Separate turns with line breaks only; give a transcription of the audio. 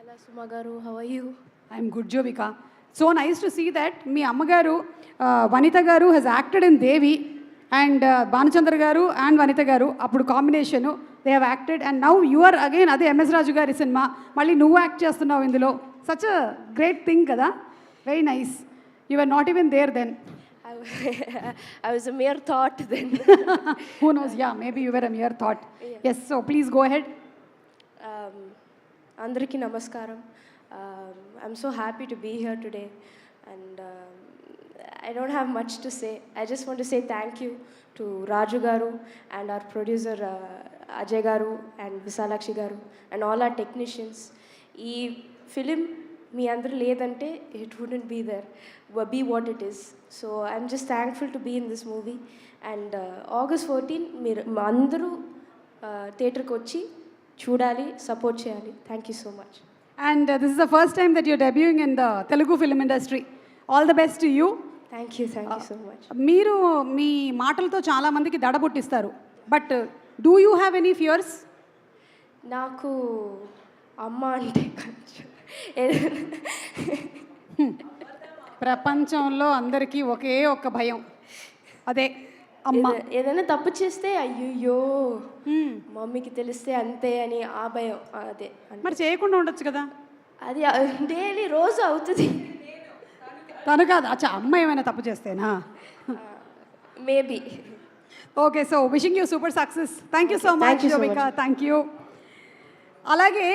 Hello, Suma garu. How are you?
I'm good Jobika. So nice to see that మీ అమ్మగారు Vanitha garu has acted in Devi and Bhanuchandra garu and Vanitha garu అప్పుడు combination they have acted and now you are again అదే MS Raju గారి సినిమా మళ్ళీ నువ్వు act చేస్తున్నావు ఇందులో. సచ్ అ గ్రేట్ థింగ్ కదా, very nice. You are not even there then.
I was a mere thought then.
Who knows, yeah, maybe you were a mere thought. Yes, so please go ahead.
Andariki namaskaram. I'm so happy to be here today, and I don't have much to say. I just want to say thank you to Raju garu and our producer Ajay garu and Visalakshi garu and all our technicians. Ee film మీ అందరూ లేదంటే it wouldn't be there, be what it is. So I'm just thankful to be in this movie. And August 14 మీరు అందరూ థియేటర్కి వచ్చి చూడాలి, support చేయాలి. Thank you so much.
And this is the first time that you're debuting in the Telugu film industry. All the best to you.
Thank you so much.
మీరు మీ మాటలతో చాలా మందికి దడ పుట్టిస్తారు, but do you have any fears?
నాకు అమ్మ అంటే కొంచెం
ప్రపంచంలో అందరికీ ఒకే ఒక్క భయం, అదే అమ్మ.
ఏదైనా తప్పు చేస్తే అయ్యో మమ్మీకి తెలిస్తే అంతే అని ఆ భయం. అదే
మరి చేయకుండా ఉండొచ్చు కదా.
అది డైలీ రోజు అవుతుంది.
తను కాదు, అచ్చా అమ్మ ఏమైనా తప్పు చేస్తేనా?
Maybe.
Okay, so wishing you super success. Thank you so much Jobika, thank you. అలాగే